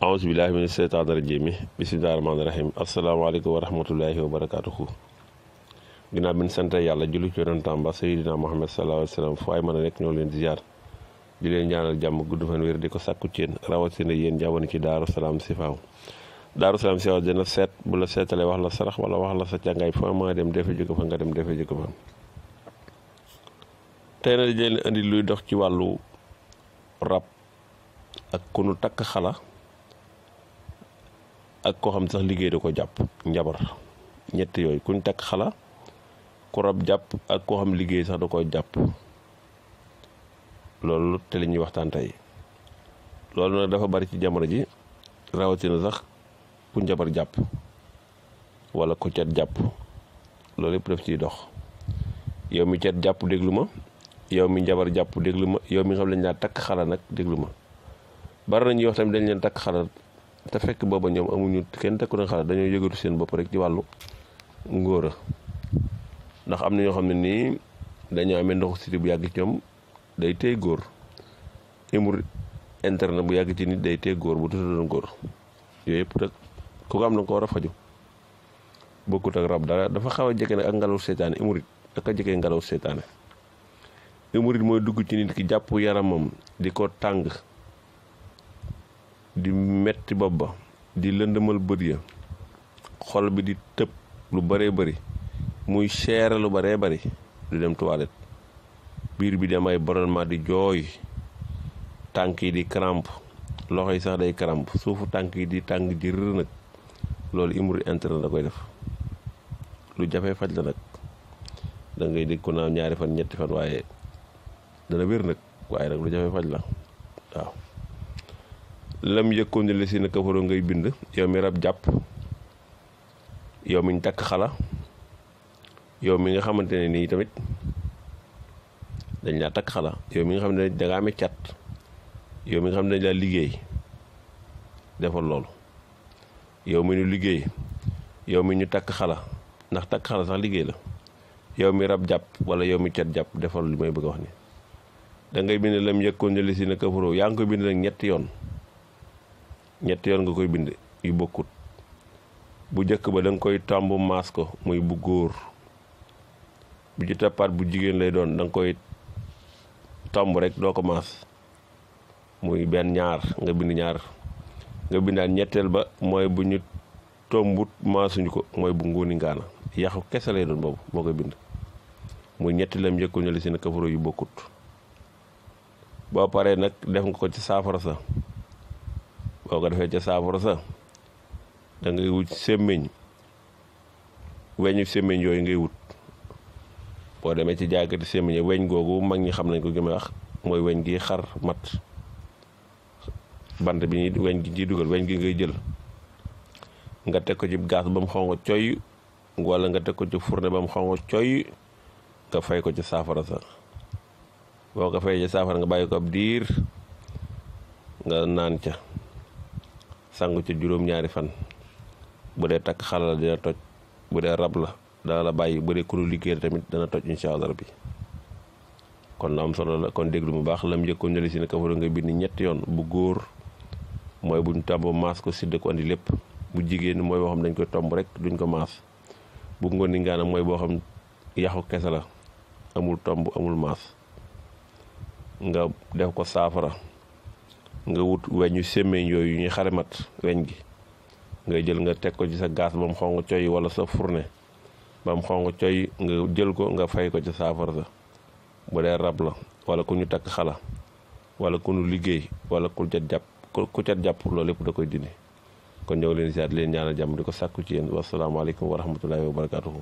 aouzu billahi mina sheytaani rajiim bismillahi rahmaani rahim asalaamaaleykum wa rahmatullahi wa barakaatuhu. ginnaaw bi ñu sant yàlla julli ci yonentam ba Seydina Muhammad sallallahu alayhi wa sallam fu ay mën a nekk ñoo leen di ziar di leen ñaanal jàmm gudd fan wér di ko sàkku ci yéen rawatina yéen jàwwan ci Daaru Salaam Sifaaw. Daaru Salaam Sifaaw dina seet bu la seetalee wax la sarax wala wax la sa càngaay fa ma dem defe jóge fa nga dem defe jóge fa. tey na di leen indi luy dox ci wàllu rab ak ku nu takk xala ak koo xam sax liggéey da ko jàpp njabar ñett yooyu kuñ takk xala ku rab jàpp ak koo xam liggéey sax da ko jàpp loolu te li ñuy waxtaan tey loolu nag dafa bari ci jamono ji rawatina sax ku njabar jàpp wala ku cet jàpp loolu yëpp daf ciy dox yow mi cet jàpp déglu ma yow mi njabar jàpp déglu ma yow mi nga xam ne dañ laa takk xala nag déglu ma bari nañuy wax tamit dañ leen takk xala te fekk booba ñoom amuñu kenn takku na xala dañoo yëgatu seen bopp rek ci wàllu ngóora ndax am na ñoo xam ne nii dañoo amee ndoxu siti bu yàgg ci ñoom day téye góor émur interne bu yàgg ci nit day téye góor bu tuta doon góor yooyu yëpp nag ku ko am na ko war a faju bokkut ak rab dara dafa xaw a jege nag ak ngelaw seytaane émurit ak a jege ngelaw seytaane émurit mooy dugg ci nit ki jàpp yaramam di ko tàng di metti bopp ba di lëndëmal bët ya xol bi di tëb lu baree bari muy seere lu baree bari du dem toilette biir bi dem ay ballonnement di jooy tànk yi di crampe loxo yi sax day crampe suufu tànk yi di tàng jër nag loolu hémorroïde interne da koy def lu jafe faj la nag da ngay dégg ko naan ñaari fan ñetti fan waaye dana wér nag waaye nag lu jafe faj la waaw lam yëkkoon ne la si na kafaroo ngay bind yow mi rab jàpp yow mi ñu takk xala yow mi nga xamante ne nii tamit dañ laa takk xala yow mi nga xam ne dangaa amee cat yow mi nga xam ne dañ laa liggéey defal loolu yow mi ñu liggéey yow mi ñu takk xala ndax takk xala sax liggéey la yow mi rab jàpp wala yow mi cat jàpp defal li may bëgg a wax ni da ngay bind lam yëkkoon ne la si na kafaroo yaa ngi koy bind nag ñetti yoon nga koy bind yu bokkut bu njëkk ba da nga koy tàmb maas ko muy bu góor bu ci tappaat bu jigéen lay doon da nga koy tàmb rek doo ko maas muy benn ñaar nga bind ñaar nga bindaat ñetteel ba mooy bu ñu tombut maasuñu ko mooy bu ngóoni ngaana yaxu kese lay doon boobu moo koy bind muy ñetti lam njëkkoon ñu la seen kafaro yu bokkut boo paree nag def nga ko ci saafara sa boo ko defee ca saafara sa da ngay wut sémmiñ weñu sémmiñ yooyu ngay wut boo demee ci jaaykati sémmiñ weñ googu mag ñi xam nañ ko gi may wax mooy weñ gi xar mat bant bi ñuy weñ gi ciy dugal weñ gi ngay jël nga teg ko ci gaas ba mu xonq coy wala nga teg ko ci fourne ba mu xonq coy nga fay ko ci saafara sa boo ko fay ci saafara nga bàyyi ko ab diir nga naan ca sangu ci juróom-ñaari fan bu dee takk xala la dina toj bu dee rab la dana la bàyyi bu dee ku liggéey tamit dana toj incha allah rabbi kon la am solo la kon déglu mu baax lam njëkkoon ne si ne kafaro nga bind ñetti yoon bu góor mooy buñ tàmb maas ko sidde ko andi lépp bu jigéen mooy boo xam dañ koy tomb rek duñ ko maas bu ngoon ni ngaana mooy boo xam yaxu kese la amul tomb amul maas nga def ko saafara nga wut weñu sémmiñ yooyu ñuy xarimat weñ gi ngay jël nga teg ko ci sa gaas ba mu xonq coy wala sa fourne ba mu xonq coy nga jël ko nga fay ko ci saafara sa bu dee rab la wala ku ñu takk xala wala ku ñu liggéey wala ku cat jàpp loolu lépp da koy dindi kon ñëw leen siyaat leen ñaanal jàmm di ko sàkku ci yéen wasalaamaaleykum wa rahmatullahi wa barakatuhu.